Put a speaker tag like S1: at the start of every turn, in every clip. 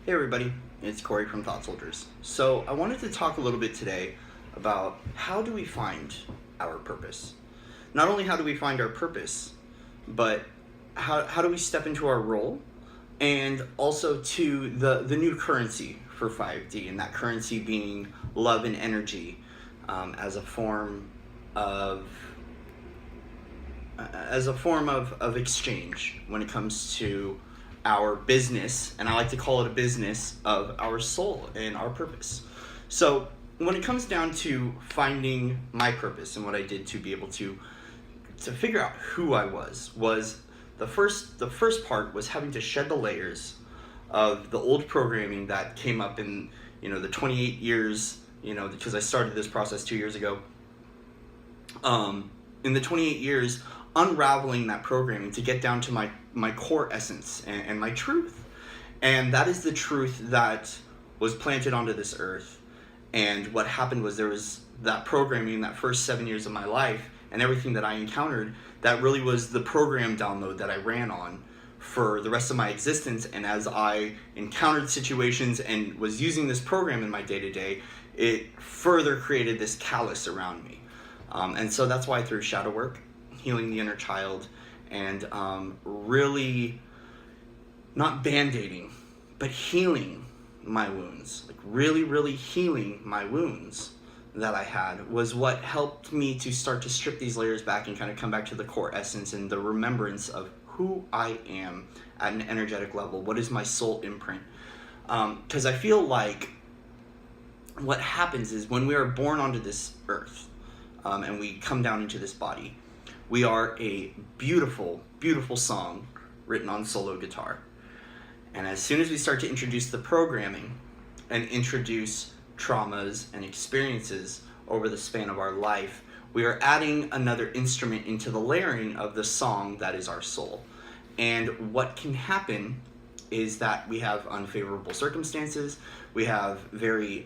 S1: Hey everybody, it's Corey from Thought Soldiers. So I wanted to talk a little bit today about how do we find our purpose. Not only how do we find our purpose, but how do we step into our role, and also to the new currency for 5D, and that currency being love and energy, as a form of of exchange when it comes to our business, and I like to call it a business of our soul and our purpose. So when it comes down to finding my purpose and what I did to be able to figure out who I was the first part was having to shed the layers of the old programming that came up in the 28 years, because I started this process 2 years ago. In the 28 years, unraveling that programming to get down to my core essence and my truth. And that is the truth that was planted onto this earth. And what happened was there was that programming in that first 7 years of my life, and everything that I encountered, that really was the program download that I ran on for the rest of my existence. And as I encountered situations and was using this program in my day-to-day, it further created this callus around me. And so that's why through shadow work, healing the inner child, and really not band-aiding, but healing my wounds, like really healing my wounds that I had, was what helped me to start to strip these layers back and kind of come back to the core essence and the remembrance of who I am at an energetic level. What is my soul imprint? Because I feel like what happens is when we are born onto this earth, and we come down into this body, we are a beautiful song written on solo guitar. And as soon as we start to introduce the programming and introduce traumas and experiences over the span of our life, we are adding another instrument into the layering of the song that is our soul. And what can happen is that we have unfavorable circumstances, we have very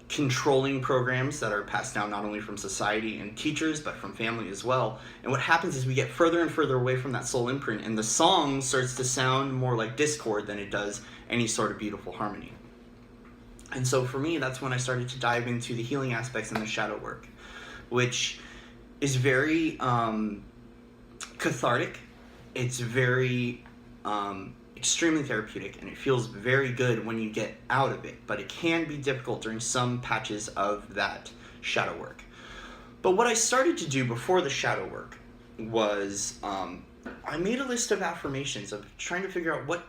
S1: controlling programs that are passed down not only from society and teachers, but from family as well. And what happens is we get further and further away from that soul imprint, and the song starts to sound more like discord than it does any sort of beautiful harmony. And so for me, that's when I started to dive into the healing aspects and the shadow work, which is very cathartic. It's very extremely therapeutic, and it feels very good when you get out of it, but it can be difficult during some patches of that shadow work. But what I started to do before the shadow work was I made a list of affirmations of trying to figure out what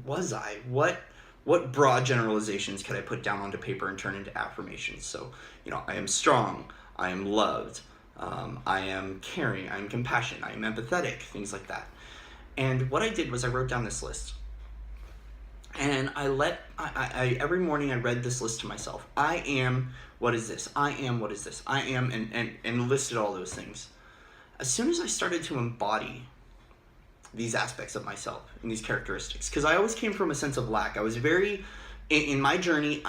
S1: was I, what broad generalizations could I put down onto paper and turn into affirmations. So I am strong, I am loved, I am caring, I am compassionate, I am empathetic, things like that. And what I did was I wrote down this list, and I every morning I read this list to myself. I am, what is this? I am, what is this? I am, and listed all those things. As soon as I started to embody these aspects of myself and these characteristics, because I always came from a sense of lack. I was very, in my journey,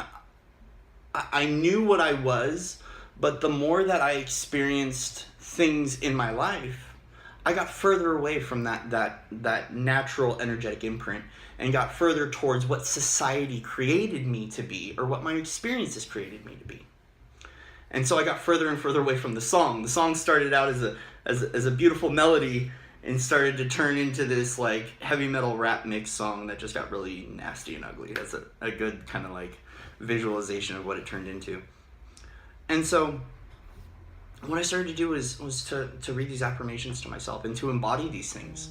S1: I knew what I was, but the more that I experienced things in my life, I got further away from that natural energetic imprint and got further towards what society created me to be, or what my experiences created me to be. And so I got further and further away from the song. The song started out as a beautiful melody and started to turn into this like heavy metal rap mix song that just got really nasty and ugly. That's a good kind of like visualization of what it turned into. And so what I started to do was to read these affirmations to myself and to embody these things,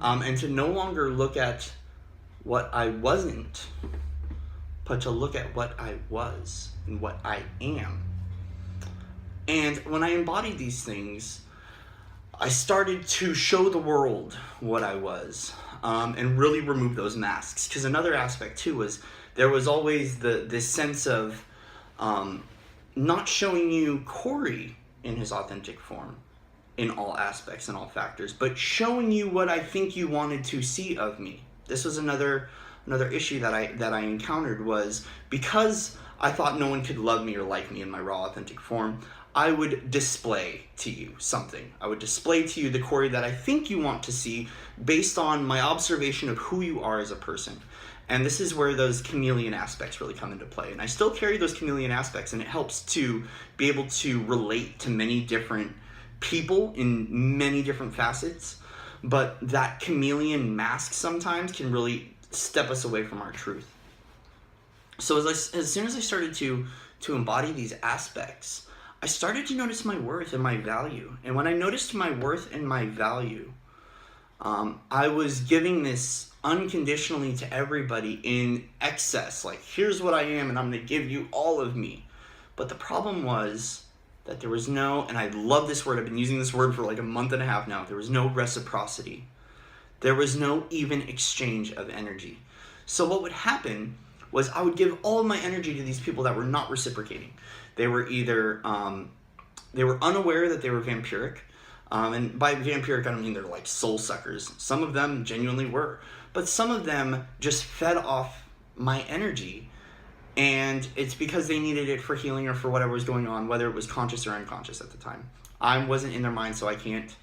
S1: and to no longer look at what I wasn't, but to look at what I was and what I am. And when I embodied these things, I started to show the world what I was, and really remove those masks. Because another aspect too was there was always this sense of not showing you Corey in his authentic form in all aspects and all factors, but showing you what I think you wanted to see of me. This was another issue that I encountered, was because I thought no one could love me or like me in my raw authentic form, I would display to you something. I would display to you the Corey that I think you want to see based on my observation of who you are as a person. And this is where those chameleon aspects really come into play. And I still carry those chameleon aspects, and it helps to be able to relate to many different people in many different facets. But that chameleon mask sometimes can really step us away from our truth. So as soon as I started to embody these aspects, I started to notice my worth and my value. And when I noticed my worth and my value, I was giving this unconditionally to everybody in excess. Like, here's what I am, and I'm going to give you all of me. But the problem was that there was no, and I love this word, I've been using this word for like a month and a half now, there was no reciprocity. There was no even exchange of energy. So what would happen was I would give all of my energy to these people that were not reciprocating. They were either, they were unaware that they were vampiric. And by vampiric, I don't mean they're like soul suckers. Some of them genuinely were. But some of them just fed off my energy. And it's because they needed it for healing or for whatever was going on, whether it was conscious or unconscious at the time. I wasn't in their mind, so I can't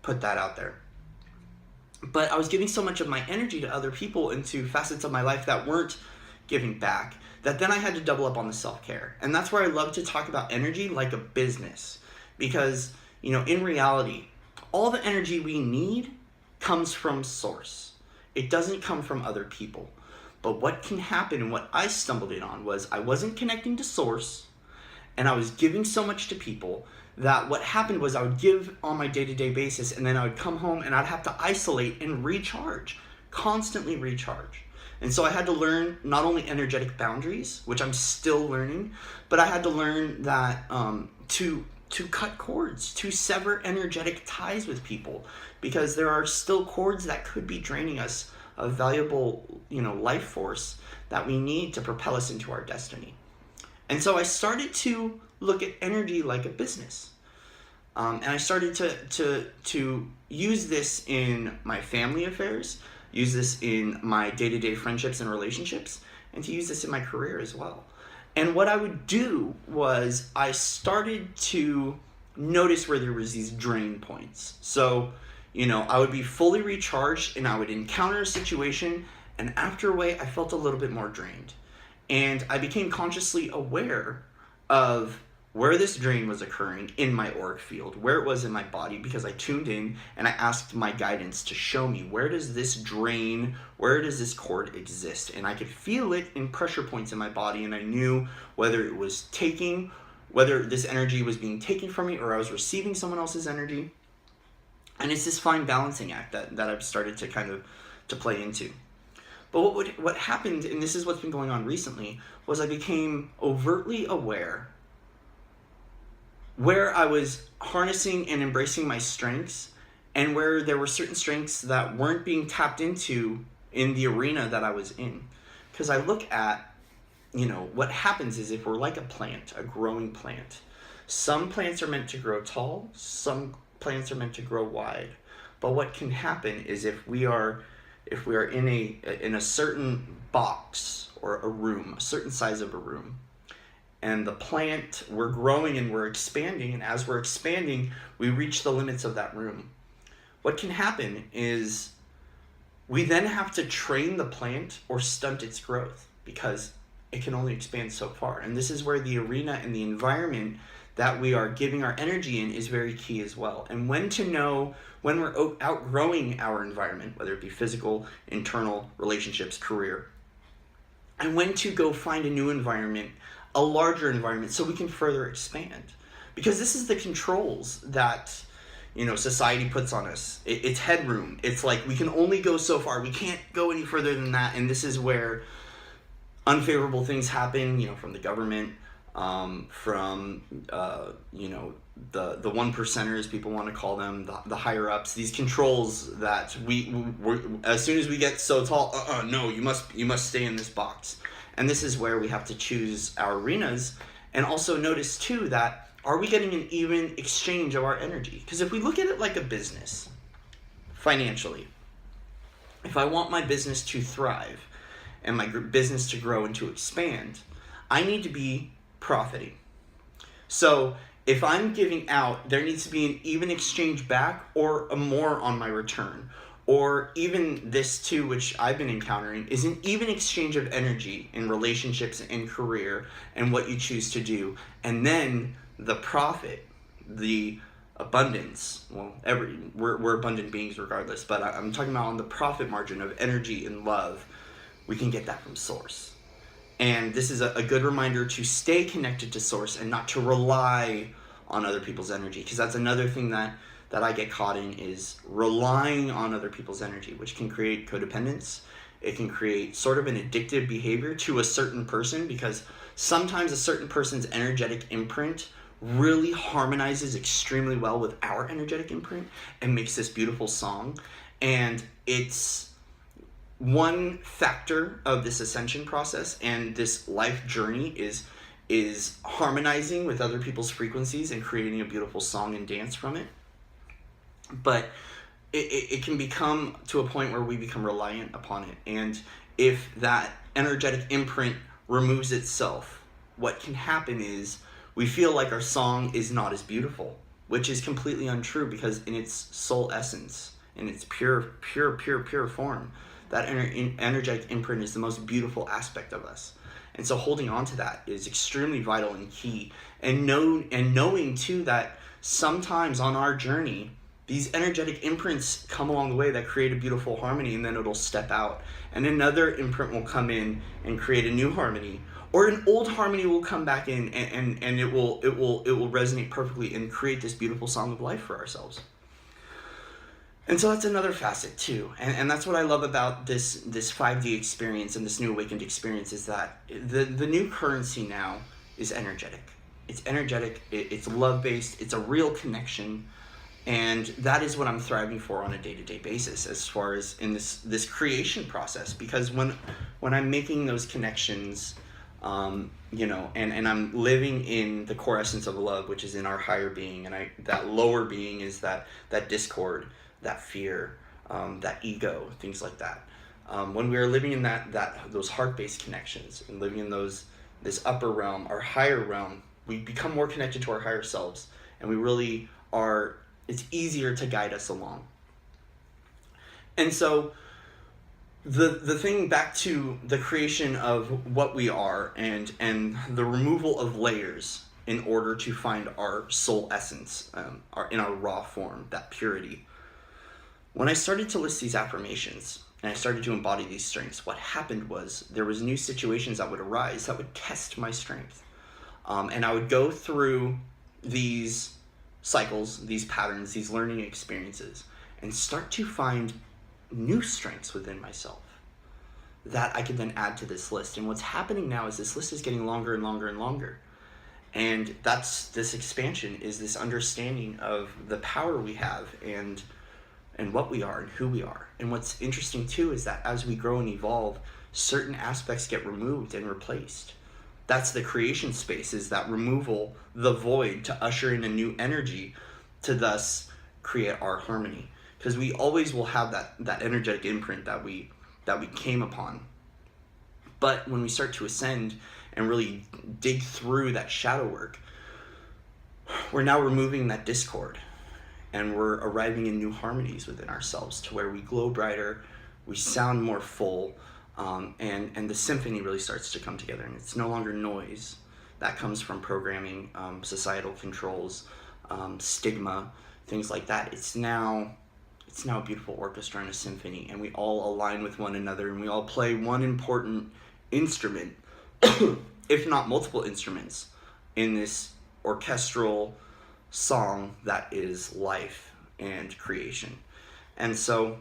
S1: put that out there. But I was giving so much of my energy to other people into facets of my life that weren't giving back, that then I had to double up on the self-care. And that's where I love to talk about energy like a business. Because, in reality, all the energy we need comes from source. It doesn't come from other people. But what can happen, and what I stumbled in on, was I wasn't connecting to source, and I was giving so much to people that what happened was I would give on my day-to-day basis, and then I would come home and I'd have to isolate and recharge, constantly recharge. And so I had to learn not only energetic boundaries, which I'm still learning, but I had to learn that to cut cords, to sever energetic ties with people, because there are still cords that could be draining us of valuable, life force that we need to propel us into our destiny. And so I started to look at energy like a business. And I started to use this in my family affairs, use this in my day-to-day friendships and relationships, and to use this in my career as well. And what I would do was I started to notice where there was these drain points. So, I would be fully recharged and I would encounter a situation, and after a way I felt a little bit more drained. And I became consciously aware of where this drain was occurring in my auric field, where it was in my body, because I tuned in and I asked my guidance to show me, where does this drain, where does this cord exist? And I could feel it in pressure points in my body, and I knew whether this energy was being taken from me or I was receiving someone else's energy. And it's this fine balancing act that I've started to kind of to play into. But what happened, and this is what's been going on recently, was I became overtly aware where I was harnessing and embracing my strengths, and where there were certain strengths that weren't being tapped into in the arena that I was in. Because I look at, what happens is, if we're like a plant, a growing plant, some plants are meant to grow tall, some plants are meant to grow wide. But what can happen is if we are in a certain box or a room, a certain size of a room, and the plant, we're growing and we're expanding, and as we're expanding, we reach the limits of that room. What can happen is we then have to train the plant or stunt its growth, because it can only expand so far. And this is where the arena and the environment that we are giving our energy in is very key as well. And when to know when we're outgrowing our environment, whether it be physical, internal, relationships, career, and when to go find a new environment, a larger environment, so we can further expand. Because this is the controls that, society puts on us. It's headroom. It's like we can only go so far. We can't go any further than that. And this is where unfavorable things happen, from the government, from the one percenters, people want to call them, the higher ups, these controls that we're as soon as we get so tall, no, you must stay in this box. And this is where we have to choose our arenas, and also notice too that, are we getting an even exchange of our energy? Because if we look at it like a business, financially, if I want my business to thrive and my business to grow and to expand, I need to be profiting. So if I'm giving out, there needs to be an even exchange back or a more on my return. Or even this too, which I've been encountering, is an even exchange of energy in relationships and career and what you choose to do. And then the profit, the abundance, well, we're abundant beings regardless, but I'm talking about on the profit margin of energy and love, we can get that from Source. And this is a good reminder to stay connected to Source and not to rely on other people's energy, because that's another thing that I get caught in, is relying on other people's energy, which can create codependence. It can create sort of an addictive behavior to a certain person, because sometimes a certain person's energetic imprint really harmonizes extremely well with our energetic imprint and makes this beautiful song. And it's one factor of this ascension process and this life journey is harmonizing with other people's frequencies and creating a beautiful song and dance from it. But it can become to a point where we become reliant upon it. And if that energetic imprint removes itself, what can happen is we feel like our song is not as beautiful, which is completely untrue, because in its soul essence, in its pure form, that energetic imprint is the most beautiful aspect of us. And so holding on to that is extremely vital and key. And knowing too that sometimes on our journey, these energetic imprints come along the way that create a beautiful harmony, and then it'll step out, and another imprint will come in and create a new harmony, or an old harmony will come back in and it will resonate perfectly and create this beautiful song of life for ourselves. And so that's another facet too, and that's what I love about this 5D experience and this new awakened experience, is that the new currency now is energetic. It's energetic, it's love-based, it's a real connection. And that is what I'm thriving for on a day-to-day basis, as far as in this creation process. Because when I'm making those connections, and I'm living in the core essence of love, which is in our higher being, and that lower being is that discord, that fear, that ego, things like that. When we are living in those heart-based connections and living in this upper realm, our higher realm, we become more connected to our higher selves, and we really are. It's easier to guide us along. And so the thing back to the creation of what we are and the removal of layers in order to find our soul essence, in our raw form, that purity. When I started to list these affirmations and I started to embody these strengths, what happened was there was new situations that would arise that would test my strength. And I would go through these cycles, these patterns, these learning experiences, and start to find new strengths within myself that I could then add to this list. And what's happening now is this list is getting longer and longer and longer. And that's this expansion, is this understanding of the power we have and what we are and who we are. And what's interesting too is that as we grow and evolve, certain aspects get removed and replaced. That's the creation space, is that removal, the void, to usher in a new energy to thus create our harmony. Because we always will have that energetic imprint that we came upon. But when we start to ascend and really dig through that shadow work, we're now removing that discord, and we're arriving in new harmonies within ourselves, to where we glow brighter, we sound more full, and the symphony really starts to come together. And it's no longer noise that comes from programming, societal controls, stigma, things like that. It's now a beautiful orchestra and a symphony, and we all align with one another, and we all play one important instrument, if not multiple instruments, in this orchestral song that is life and creation. And so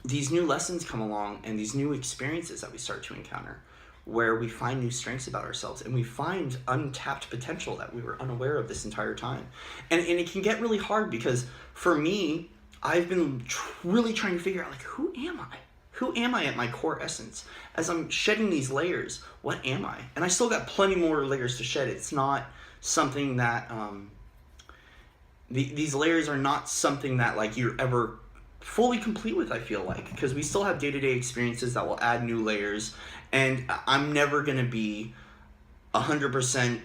S1: these new lessons come along, and these new experiences that we start to encounter, where we find new strengths about ourselves, and we find untapped potential that we were unaware of this entire time. And it can get really hard, because for me, I've been really trying to figure out, like, who am I? Who am I at my core essence? As I'm shedding these layers, what am I? And I still got plenty more layers to shed. It's not something that, these layers are not something that, like, you're ever fully complete with, I feel like, because we still have day-to-day experiences that will add new layers, and I'm never going to be 100%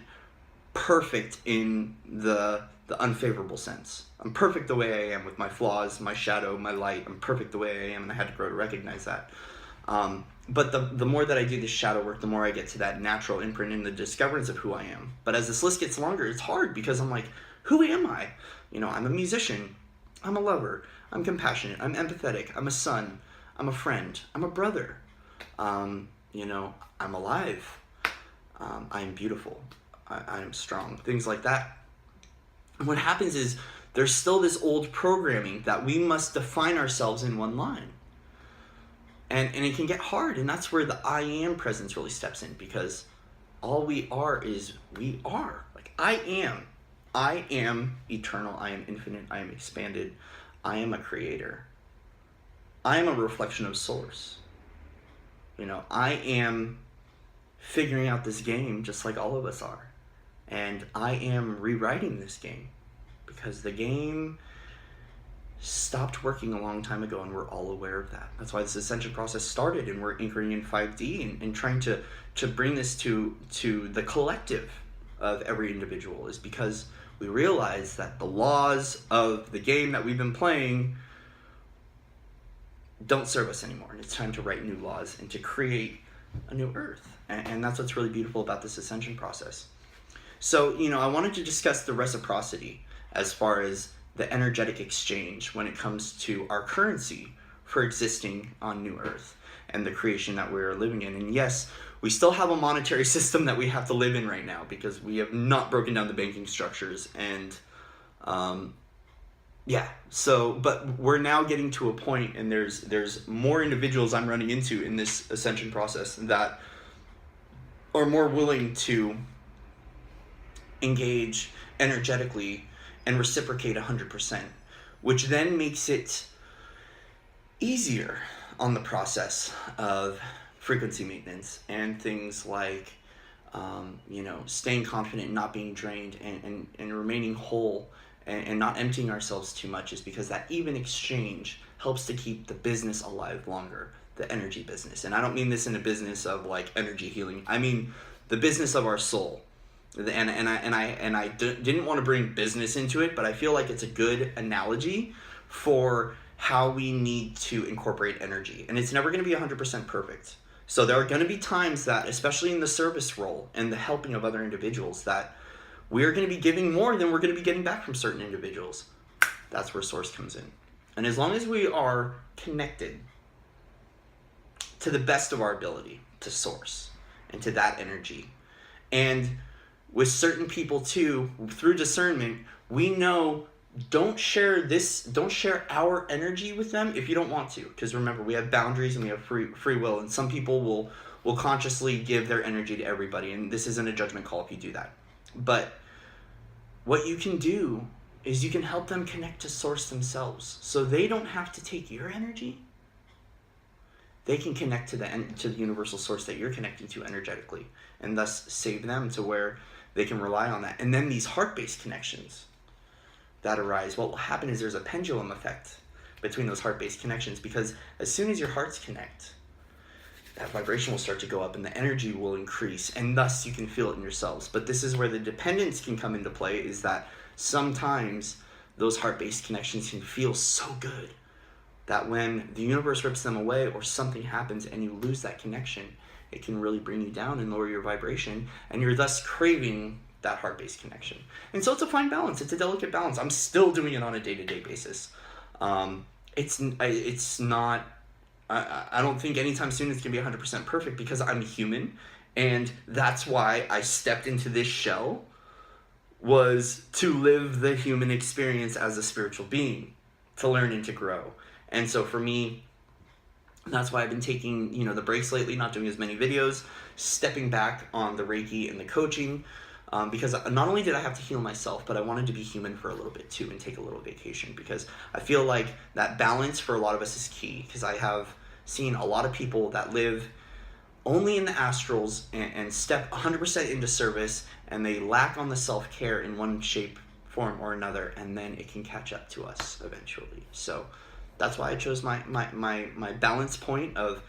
S1: perfect in the unfavorable sense. I'm perfect the way I am with my flaws, my shadow, my light. I'm perfect the way I am, and I had to grow to recognize that. But the more that I do this shadow work, the more I get to that natural imprint in the discoverance of who I am. But as this list gets longer, it's hard because I'm like, who am I? You know, I'm a musician. I'm a lover. I'm compassionate. I'm empathetic. I'm a son. I'm a friend. I'm a brother. You know, I'm alive. I am beautiful. I am strong. Things like that. And what happens is there's still this old programming that we must define ourselves in one line. And it can get hard, and that's where the I am presence really steps in, because all we are is we are. Like, I am eternal, I am infinite, I am expanded, I am a creator. I am a reflection of source. You know, I am figuring out this game just like all of us are. And I am rewriting this game because the game stopped working a long time ago, and we're all aware of that. That's why this ascension process started, and we're anchoring in 5D and trying to bring this to the collective of every individual, is because we realize that the laws of the game that we've been playing don't serve us anymore, and it's time to write new laws and to create a new earth. And that's what's really beautiful about this ascension process. So, you know, I wanted to discuss the reciprocity as far as the energetic exchange when it comes to our currency for existing on New Earth and the creation that we're living in. And yes, we still have a monetary system that we have to live in right now because we have not broken down the banking structures. And but we're now getting to a point, and there's more individuals I'm running into in this ascension process that are more willing to engage energetically and reciprocate 100%, which then makes it easier on the process of frequency maintenance and things like, you know, staying confident, not being drained, and remaining whole and not emptying ourselves too much, is because that even exchange helps to keep the business alive longer, the energy business. And I don't mean this in a business of like energy healing. I mean the business of our soul. And I didn't want to bring business into it, but I feel like it's a good analogy for how we need to incorporate energy. And it's never going to be 100% perfect. So there are going to be times that, especially in the service role and the helping of other individuals, that we're going to be giving more than we're going to be getting back from certain individuals. That's where source comes in. And as long as we are connected to the best of our ability to source and to that energy, and with certain people too, through discernment, we know don't share our energy with them if you don't want to. Because remember, we have boundaries and we have free will, and some people will consciously give their energy to everybody, and this isn't a judgment call if you do that. But what you can do is you can help them connect to source themselves, so they don't have to take your energy. They can connect to the universal source that you're connecting to energetically, and thus save them to where they can rely on that. And then these heart-based connections that arise, what will happen is there's a pendulum effect between those heart-based connections, because as soon as your hearts connect, that vibration will start to go up and the energy will increase, and thus you can feel it in yourselves. But this is where the dependence can come into play, is that sometimes those heart-based connections can feel so good that when the universe rips them away or something happens and you lose that connection, it can really bring you down and lower your vibration, and you're thus craving that heart-based connection. And so it's a fine balance. It's a delicate balance. I'm still doing it on a day-to-day basis. It's not, I don't think anytime soon it's going to be 100% perfect, because I'm human, and that's why I stepped into this shell, was to live the human experience as a spiritual being, to learn and to grow. And so for me, that's why I've been taking, the breaks lately, not doing as many videos, stepping back on the Reiki and the coaching, because not only did I have to heal myself, but I wanted to be human for a little bit too and take a little vacation, because I feel like that balance for a lot of us is key, because I have seen a lot of people that live only in the astrals and step 100% into service, and they lack on the self-care in one shape, form, or another, and then it can catch up to us eventually. So that's why I chose my balance point of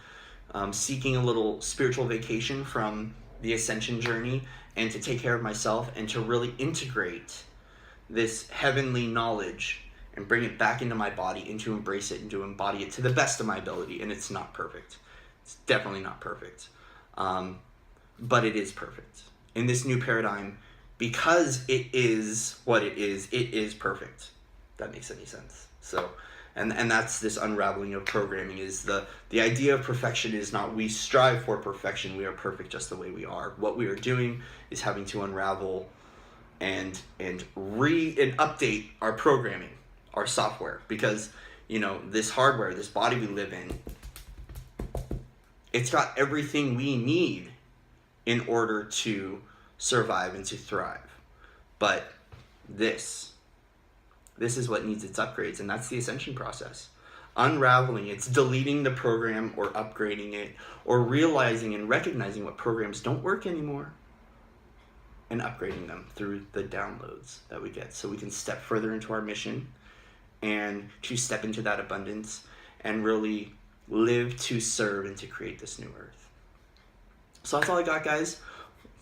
S1: seeking a little spiritual vacation from the Ascension journey and to take care of myself and to really integrate this heavenly knowledge and bring it back into my body and to embrace it and to embody it to the best of my ability. And it's not perfect. It's definitely not perfect. But it is perfect. In this new paradigm, because it is what it is perfect. If that makes any sense. So, and that's this unraveling of programming. Is the idea of perfection is not we strive for perfection. We are perfect just the way we are. What we are doing is having to unravel and update our programming, our software, because this hardware, this body we live in, it's got everything we need in order to survive and to thrive. But this is what needs its upgrades, and that's the Ascension process. Unraveling, it's deleting the program or upgrading it, or realizing and recognizing what programs don't work anymore and upgrading them through the downloads that we get so we can step further into our mission and to step into that abundance and really live to serve and to create this new earth. So that's all I got, guys.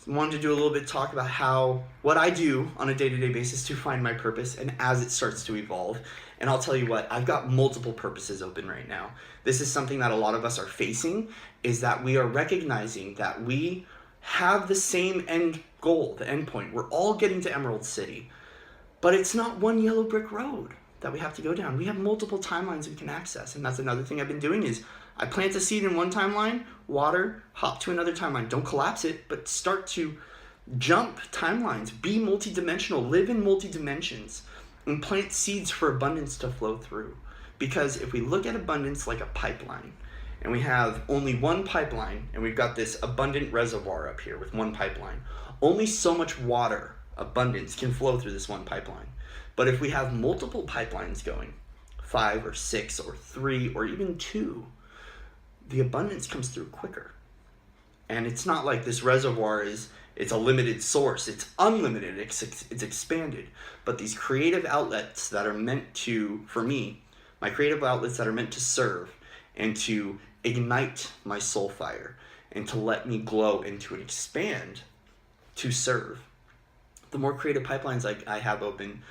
S1: Wanted to do a little bit talk about what I do on a day-to-day basis to find my purpose and as it starts to evolve. And I'll tell you what, I've got multiple purposes open right now. This is something that a lot of us are facing, is that we are recognizing that we have the same end goal, the end point. We're all getting to Emerald City, but it's not one yellow brick road that we have to go down. We have multiple timelines we can access, and that's another thing I've been doing is I plant a seed in one timeline, water, hop to another timeline. Don't collapse it, but start to jump timelines, be multidimensional, live in multi-dimensions, and plant seeds for abundance to flow through. Because if we look at abundance like a pipeline, and we have only one pipeline, and we've got this abundant reservoir up here with one pipeline, only so much water, abundance, can flow through this one pipeline. But if we have multiple pipelines going, 5 or 6 or 3 or even 2, the abundance comes through quicker. And it's not like this reservoir it's a limited source. It's unlimited. It's expanded. But these creative outlets that are meant to, for me, my creative outlets that are meant to serve and to ignite my soul fire and to let me glow and to expand to serve. The more creative pipelines I have open,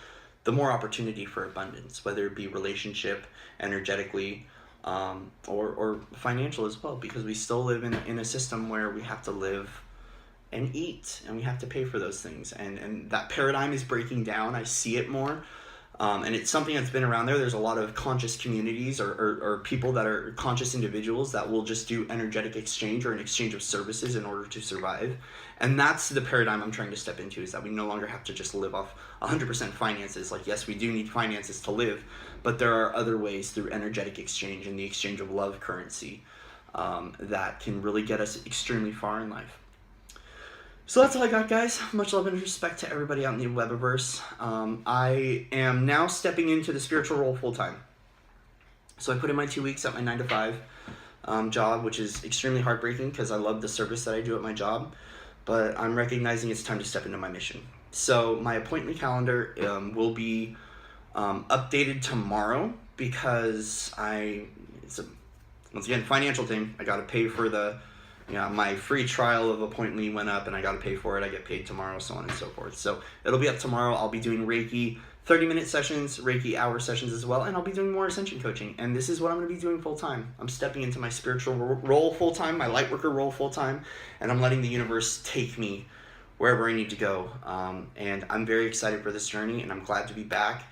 S1: the more opportunity for abundance, whether it be relationship, energetically, or financial as well, because we still live in a system where we have to live and eat, and we have to pay for those things. And that paradigm is breaking down. I see it more. And it's something that's been around there. There's a lot of conscious communities or people that are conscious individuals that will just do energetic exchange or an exchange of services in order to survive. And that's the paradigm I'm trying to step into, is that we no longer have to just live off 100% finances. Like, yes, we do need finances to live, but there are other ways through energetic exchange and the exchange of love currency that can really get us extremely far in life. So that's all I got, guys. Much love and respect to everybody out in the Webiverse. I am now stepping into the spiritual role full-time. So I put in my 2 weeks at my 9-to-5 job, which is extremely heartbreaking because I love the service that I do at my job. But I'm recognizing it's time to step into my mission. So my appointment calendar will be updated tomorrow because it's a, once again, financial thing. I got to pay for my free trial of appointment went up and I got to pay for it. I get paid tomorrow, so on and so forth. So it'll be up tomorrow. I'll be doing Reiki 30-minute sessions, Reiki hour sessions as well, and I'll be doing more Ascension coaching. And this is what I'm going to be doing full-time. I'm stepping into my spiritual role full-time, my lightworker role full-time, and I'm letting the universe take me wherever I need to go. And I'm very excited for this journey, and I'm glad to be back.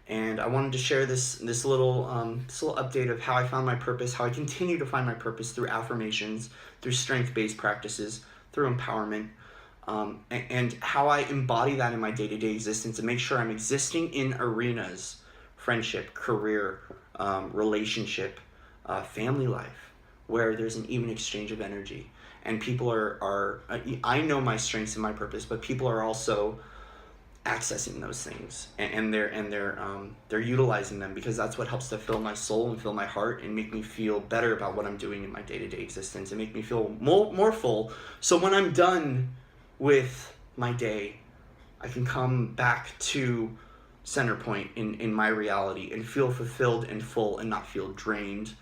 S1: And I wanted to share this little update of how I found my purpose, how I continue to find my purpose through affirmations, through strength-based practices, through empowerment, and how I embody that in my day-to-day existence and make sure I'm existing in arenas, friendship, career, relationship, family life, where there's an even exchange of energy. And people are I know my strengths and my purpose, but people are also accessing those things, and they're utilizing them, because that's what helps to fill my soul and fill my heart and make me feel better about what I'm doing in my day-to-day existence and make me feel more full. So when I'm done with my day, I can come back to center point in my reality and feel fulfilled and full and not feel drained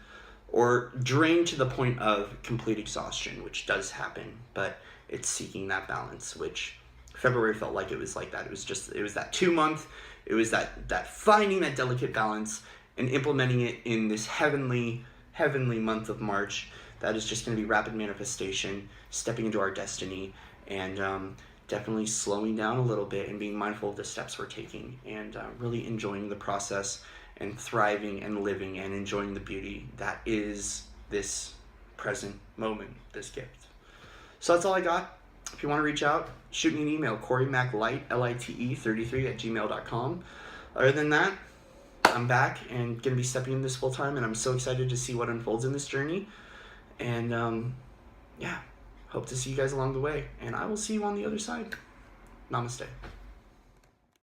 S1: or drained to the point of complete exhaustion, which does happen, but it's seeking that balance, which February felt like it was like that. It was that 2 month, it was that finding that delicate balance and implementing it in this heavenly month of March. That is just going to be rapid manifestation, stepping into our destiny, and definitely slowing down a little bit and being mindful of the steps we're taking, and really enjoying the process and thriving and living and enjoying the beauty that is this present moment, this gift. So that's all I got. If you want to reach out, shoot me an email, CoreyMacLite, LITE33@gmail.com. Other than that, I'm back and going to be stepping in this full time, and I'm so excited to see what unfolds in this journey. And yeah, hope to see you guys along the way, and I will see you on the other side. Namaste.